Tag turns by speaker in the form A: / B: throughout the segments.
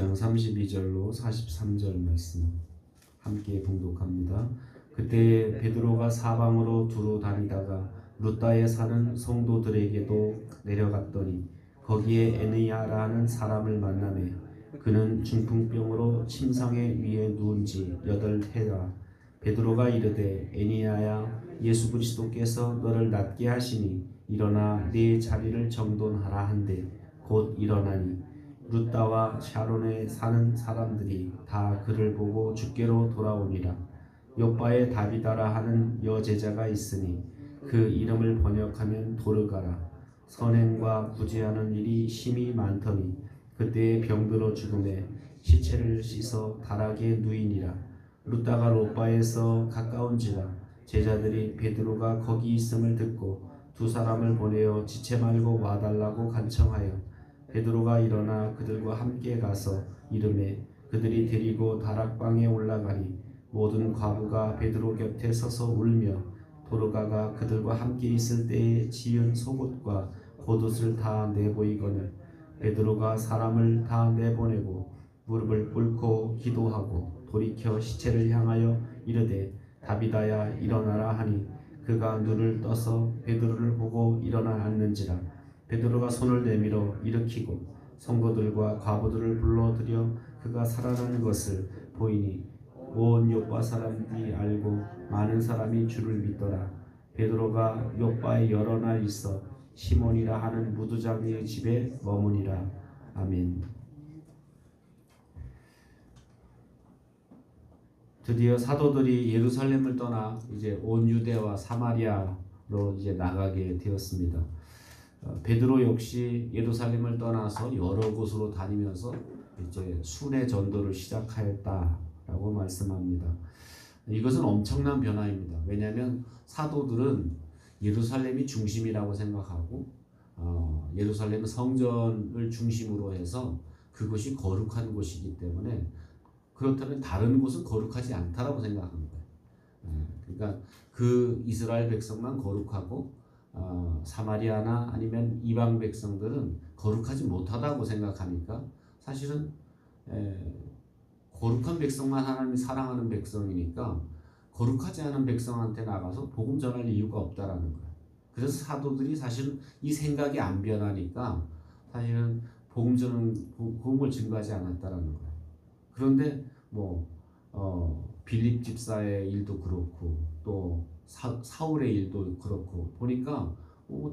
A: 장 32절로 43절 말씀 함께 봉독합니다. 그때 베드로가 사방으로 두루 다니다가 루다에 사는 성도들에게도 내려갔더니 거기에 에느야라는 사람을 만나매 그는 중풍병으로 침상에 위에 누운 지 8해라. 베드로가 이르되 에느야야, 예수 그리스도께서 너를 낫게 하시니 일어나 네 자리를 정돈하라 한데 곧 일어나니 루다와 샤론에 사는 사람들이 다 그를 보고 주께로 돌아오니라. 요바에 다비다라 하는 여제자가 있으니 그 이름을 번역하면 도르가라. 선행과 구제하는 일이 심히 많더니 그때에 병들어 죽음에 시체를 씻어 다락에 누이니라. 루다가 로바에서 가까운지라 제자들이 베드로가 거기 있음을 듣고 두 사람을 보내어 지체 말고 와달라고 간청하여 베드로가 일어나 그들과 함께 가서 이르매 그들이 데리고 다락방에 올라가니 모든 과부가 베드로 곁에 서서 울며 도르가가 그들과 함께 있을 때에 지은 속옷과 겉옷을 다 내보이거늘 베드로가 사람을 다 내보내고 무릎을 꿇고 기도하고 돌이켜 시체를 향하여 이르되 다비다야 일어나라 하니 그가 눈을 떠서 베드로를 보고 일어나 앉는지라. 베드로가 손을 내밀어 일으키고 성도들과 과부들을 불러들여 그가 살아나는 것을 보이니 온 요빠 사람들이 알고 많은 사람이 주를 믿더라. 베드로가 요빠에 여러 날 있어 시몬이라 하는 무두장이의 집에 머무니라. 아멘. 드디어 사도들이 예루살렘을 떠나 이제 온 유대와 사마리아로 이제 나가게 되었습니다. 베드로 역시 예루살렘을 떠나서 여러 곳으로 다니면서 이제 순회 전도를 시작하였다라고 말씀합니다. 이것은 엄청난 변화입니다. 왜냐하면 사도들은 예루살렘이 중심이라고 생각하고 예루살렘은 성전을 중심으로 해서 그것이 거룩한 곳이기 때문에 그렇다면 다른 곳은 거룩하지 않다라고 생각하는 거예요. 그러니까 그 이스라엘 백성만 거룩하고 사마리아나 아니면 이방 백성들은 거룩하지 못하다고 생각하니까 사실은 거룩한 백성만 하나님이 사랑하는 백성이니까 거룩하지 않은 백성한테 나가서 복음 전할 이유가 없다라는 거예요. 그래서 사도들이 사실은 이 생각이 안 변하니까 사실은 복음을 증거하지 않았다라는 거예요. 그런데 빌립 집사의 일도 그렇고 또 사울의 일도 그렇고 보니까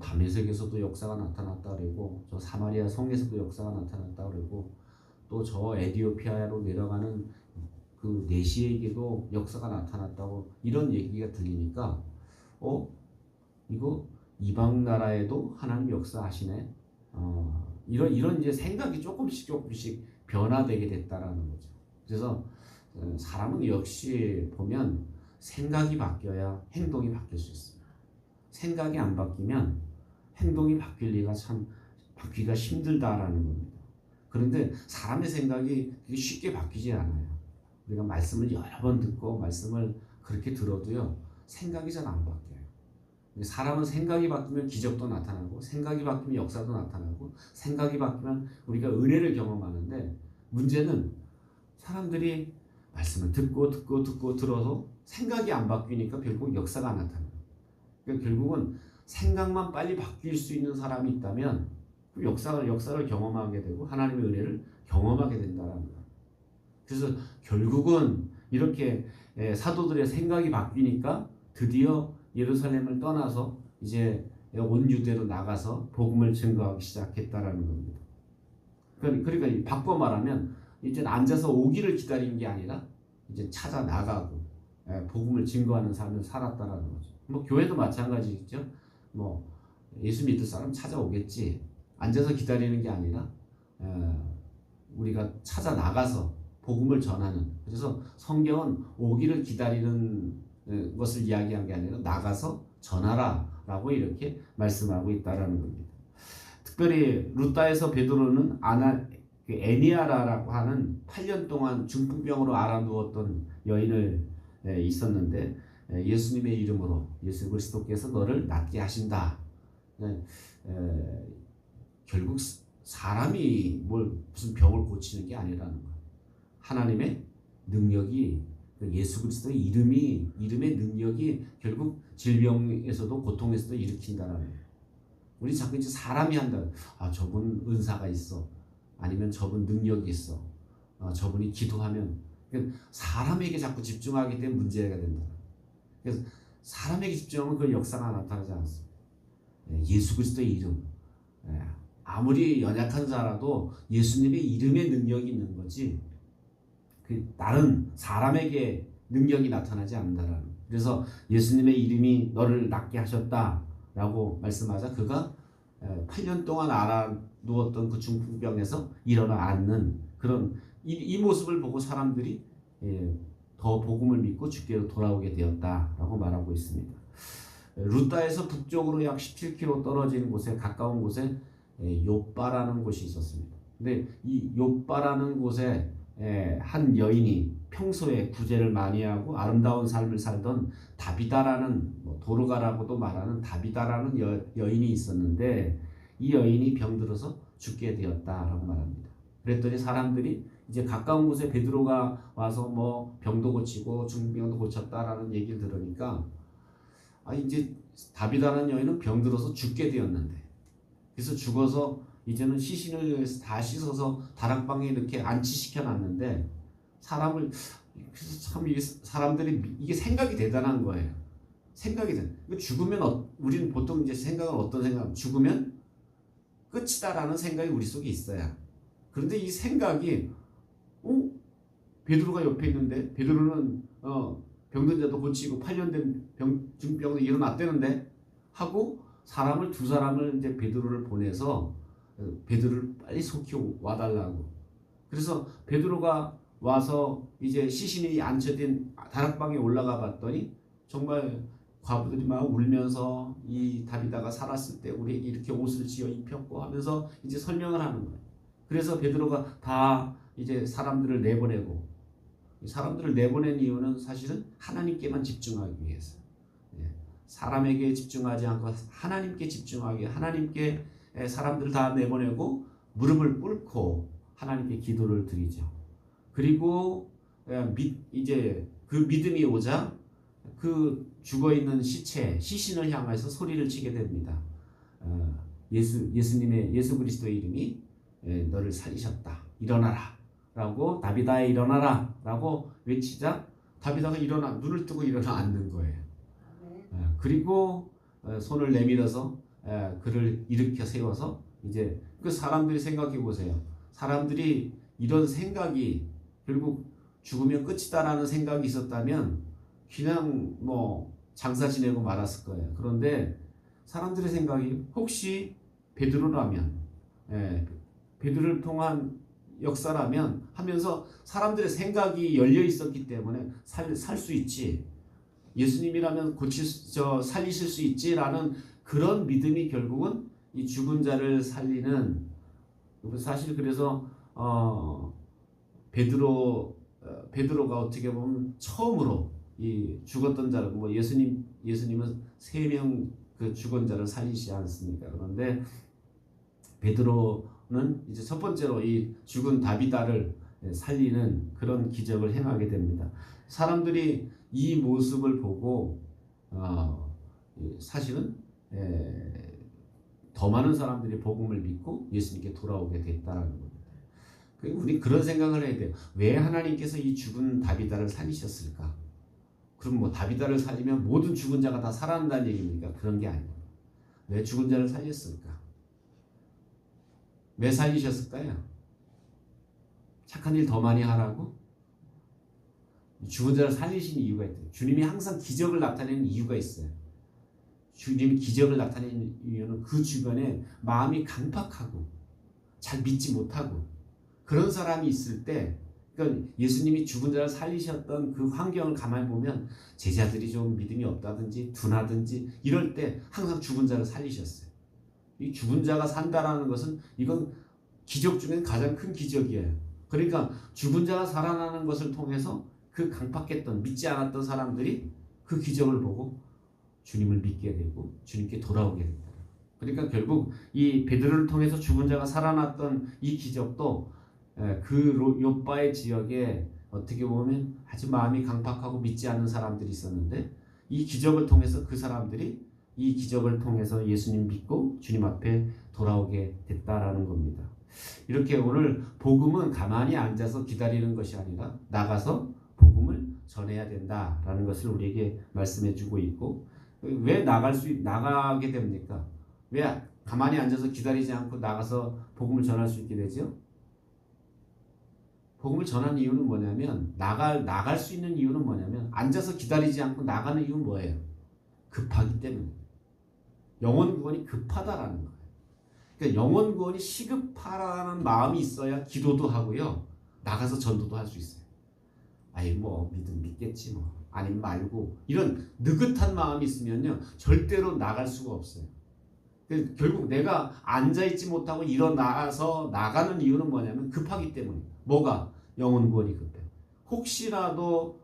A: 다메섹에서도 역사가 나타났다 그러고 저 사마리아 성에서도 역사가 나타났다 그러고 또 저 에디오피아로 내려가는 그 내시에게도 역사가 나타났다고 이런 얘기가 들리니까 이거 이방 나라에도 하나님 역사하시네. 이런 이제 생각이 조금씩 변화되게 됐다라는 거죠. 그래서 사람은 역시 보면 생각이 바뀌어야 행동이 바뀔 수 있습니다. 생각이 안 바뀌면 행동이 바뀔 리가 참 바뀌기가 힘들다라는 겁니다. 그런데 사람의 생각이 쉽게 바뀌지 않아요. 우리가 말씀을 여러 번 듣고 말씀을 그렇게 들어도요 생각이 잘 안 바뀌어요. 사람은 생각이 바뀌면 기적도 나타나고 생각이 바뀌면 역사도 나타나고 생각이 바뀌면 우리가 은혜를 경험하는데 문제는 사람들이 말씀을 듣고 들어서 생각이 안 바뀌니까 결국 역사가 안 나타나요. 그러니까 결국은 생각만 빨리 바뀔 수 있는 사람이 있다면 그 역사를 경험하게 되고 하나님의 은혜를 경험하게 된다는 거예요. 그래서 결국은 이렇게 사도들의 생각이 바뀌니까 드디어 예루살렘을 떠나서 이제 온 유대로 나가서 복음을 증거하기 시작했다라는 겁니다. 그러니까 바꿔 말하면 이제 앉아서 오기를 기다린 게 아니라 이제 찾아 나가고 복음을 증거하는 삶을 살았다라는 거죠. 교회도 마찬가지겠죠. 예수 믿을 사람 찾아오겠지. 앉아서 기다리는 게 아니라 우리가 찾아 나가서 복음을 전하는. 그래서 성경은 오기를 기다리는 것을 이야기한 게 아니라 나가서 전하라라고 이렇게 말씀하고 있다라는 겁니다. 특별히 루다에서 베드로는 에니아라라고 하는 8년 동안 중풍병으로 앓아누웠던 여인을 있었는데 예수님의 이름으로 예수 그리스도께서 너를 낫게 하신다. 결국 사람이 무슨 병을 고치는 게 아니라는 거예요. 하나님의 능력이, 예수 그리스도의 이름의 능력이 결국 질병에서도 고통에서도 일으킨다는 거예요. 우리 자꾸 이제 사람이 한다. 저분 은사가 있어. 아니면 저분 능력이 있어. 저분이 기도하면. 사람에게 자꾸 집중하기 때문에 문제가 된다. 그래서 사람에게 집중하면 그 역사가 나타나지 않습니다. 예수 그리스도의 이름. 아무리 연약한 자라도 예수님의 이름의 능력이 있는 거지, 다른 사람에게 능력이 나타나지 않는다라는. 그래서 예수님의 이름이 너를 낫게 하셨다라고 말씀하자 그가 8년 동안 알아누웠던 그 중풍병에서 일어나 앉는 그런 이 모습을 보고 사람들이 더 복음을 믿고 주께로 돌아오게 되었다라고 말하고 있습니다. 루다에서 북쪽으로 약 17km 떨어진 곳에, 가까운 곳에 욥바라는 곳이 있었습니다. 근데 이 욥바라는 곳에 한 여인이 평소에 구제를 많이 하고 아름다운 삶을 살던 다비다라는, 도르가라고도 말하는 다비다라는 여인이 있었는데, 이 여인이 병들어서 죽게 되었다라고 말합니다. 그랬더니 사람들이 이제 가까운 곳에 베드로가 와서 병도 고치고 중병도 고쳤다라는 얘기를 들으니까, 이제 다비다라는 여인은 병들어서 죽게 되었는데, 그래서 죽어서 이제는 시신을 다 씻어서 다락방에 이렇게 안치시켜 놨는데, 그래서 참 이게 사람들이 이게 생각이 대단한 거예요. 생각이 돼. 죽으면 우리는 보통 이제 생각은 어떤 생각? 죽으면 끝이다라는 생각이 우리 속에 있어요. 그런데 이 생각이 베드로가 옆에 있는데, 베드로는 병든 자도 고치고 8년 된 중병도 일어났대는데 하고 두 사람을 이제 베드로를 보내서 베드로를 빨리 속히 와달라고. 그래서 베드로가 와서 이제 시신이 앉혀진 다락방에 올라가 봤더니 정말 과부들이 막 울면서 이 다비다가 살았을 때 우리에게 이렇게 옷을 지어 입혔고 하면서 이제 설명을 하는 거예요. 그래서 베드로가 다 이제 사람들을 내보낸 이유는 사실은 하나님께만 집중하기 위해서. 사람에게 집중하지 않고 하나님께 집중하기, 하나님께 사람들 다 내보내고 무릎을 꿇고 하나님께 기도를 드리죠. 그리고 이제 그 믿음이 오자 그 죽어있는 시신을 향해서 소리를 치게 됩니다. 예수 그리스도의 이름이 너를 살리셨다. 일어나라. 라고, 다비다야 일어나라. 라고 외치자 다비다가 눈을 뜨고 일어나 앉는 거예요. 그리고 손을 내밀어서 그를 일으켜 세워서 이제 그 사람들이 생각해 보세요. 사람들이 이런 생각이 결국 죽으면 끝이다라는 생각이 있었다면 그냥 장사 지내고 말았을 거예요. 그런데 사람들의 생각이 혹시 베드로라면, 베드로를 통한 역사라면 하면서 사람들의 생각이 열려 있었기 때문에 살 수 있지. 예수님이라면 살리실 수 있지라는 그런 믿음이 결국은 이 죽은 자를 살리는, 사실 그래서 베드로가 어떻게 보면 처음으로 이 죽었던 자를, 예수님은 3명 그 죽은 자를 살리시지 않습니까? 그런데 베드로는 이제 첫 번째로 이 죽은 다비다를 살리는 그런 기적을 행하게 됩니다. 사람들이 이 모습을 보고 사실은 더 많은 사람들이 복음을 믿고 예수님께 돌아오게 됐다는 겁니다. 우리 그런 생각을 해야 돼요. 왜 하나님께서 이 죽은 다비다를 살리셨을까? 그럼 다비다를 살리면 모든 죽은 자가 다 살아난다는 얘기입니까? 그런 게 아니에요. 왜 죽은 자를 살렸을까? 왜 살리셨을까요? 착한 일 더 많이 하라고? 죽은 자를 살리신 이유가 있대요. 주님이 항상 기적을 나타내는 이유가 있어요. 주님이 기적을 나타내는 이유는 그 주변에 마음이 강팍하고 잘 믿지 못하고 그런 사람이 있을 때, 그러니까 예수님이 죽은 자를 살리셨던 그 환경을 가만히 보면 제자들이 좀 믿음이 없다든지 둔하든지 이럴 때 항상 죽은 자를 살리셨어요. 이 죽은 자가 산다라는 것은 이건 기적 중에 가장 큰 기적이에요. 그러니까 죽은 자가 살아나는 것을 통해서 그 강팍했던, 믿지 않았던 사람들이 그 기적을 보고 주님을 믿게 되고 주님께 돌아오게 됩니다. 그러니까 결국 이 베드로를 통해서 죽은 자가 살아났던 이 기적도 그 요바의 지역에 어떻게 보면 아주 마음이 강팍하고 믿지 않는 사람들이 있었는데 이 기적을 통해서 그 사람들이 이 기적을 통해서 예수님 믿고 주님 앞에 돌아오게 됐다라는 겁니다. 이렇게 오늘 복음은 가만히 앉아서 기다리는 것이 아니라 나가서 복음을 전해야 된다라는 것을 우리에게 말씀해 주고 있고, 왜 나가게 됩니까? 왜 가만히 앉아서 기다리지 않고 나가서 복음을 전할 수 있게 되죠? 복음을 전하는 이유는 뭐냐면 나갈 수 있는 이유는 뭐냐면 앉아서 기다리지 않고 나가는 이유는 뭐예요? 급하기 때문에. 영혼 구원이 급하다라는 거예요. 그러니까 영혼 구원이 시급하라는 마음이 있어야 기도도 하고요. 나가서 전도도 할 수 있어요. 아이 뭐 믿겠지 뭐. 아니면 말고. 이런 느긋한 마음이 있으면요. 절대로 나갈 수가 없어요. 결국 내가 앉아있지 못하고 일어나서 나가는 이유는 뭐냐면 급하기 때문에. 뭐가? 영혼 구원이 급해요. 혹시라도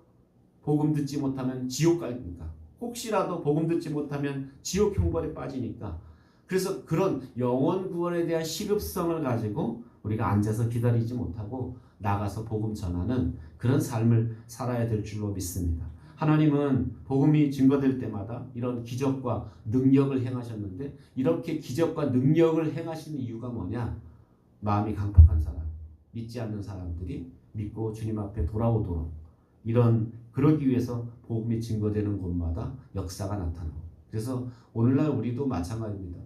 A: 복음 듣지 못하면 지옥 갈니까. 혹시라도 복음 듣지 못하면 지옥 형벌에 빠지니까. 그래서 그런 영혼 구원에 대한 시급성을 가지고 우리가 앉아서 기다리지 못하고 나가서 복음 전하는 그런 삶을 살아야 될 줄로 믿습니다. 하나님은 복음이 증거될 때마다 이런 기적과 능력을 행하셨는데, 이렇게 기적과 능력을 행하시는 이유가 뭐냐? 마음이 강팍한 사람, 믿지 않는 사람들이 믿고 주님 앞에 돌아오도록, 그러기 위해서 복음이 증거되는 곳마다 역사가 나타나고. 그래서 오늘날 우리도 마찬가지입니다.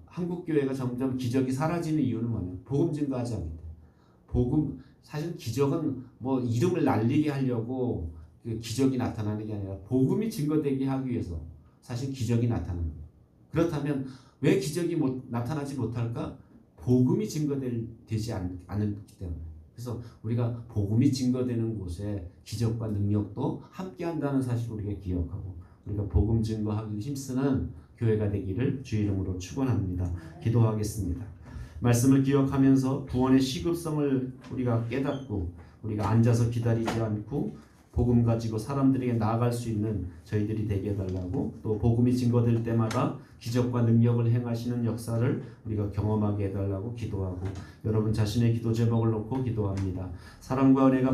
A: 한국 교회가 점점 기적이 사라지는 이유는 뭐냐? 복음 증거하지 않기 때문에. 사실 기적은 뭐 이름을 날리게 하려고 기적이 나타나는 게 아니라 복음이 증거되게 하기 위해서 사실 기적이 나타나는 거예요. 그렇다면 왜 기적이 나타나지 못할까? 복음이 증거되지 않기 때문에. 그래서 우리가 복음이 증거되는 곳에 기적과 능력도 함께 한다는 사실을 우리가 기억하고, 우리가 복음 증거하기 힘쓰는 교회가 되기를 주 이름으로 축원합니다. 기도하겠습니다. 말씀을 기억하면서 구원의 시급성을 우리가 깨닫고, 우리가 앉아서 기다리지 않고 복음 가지고 사람들에게 나아갈 수 있는 저희들이 되게 해달라고, 또 복음이 증거될 때마다 기적과 능력을 행하시는 역사를 우리가 경험하게 해달라고 기도하고, 여러분 자신의 기도 제목을 놓고 기도합니다. 사랑과 은혜가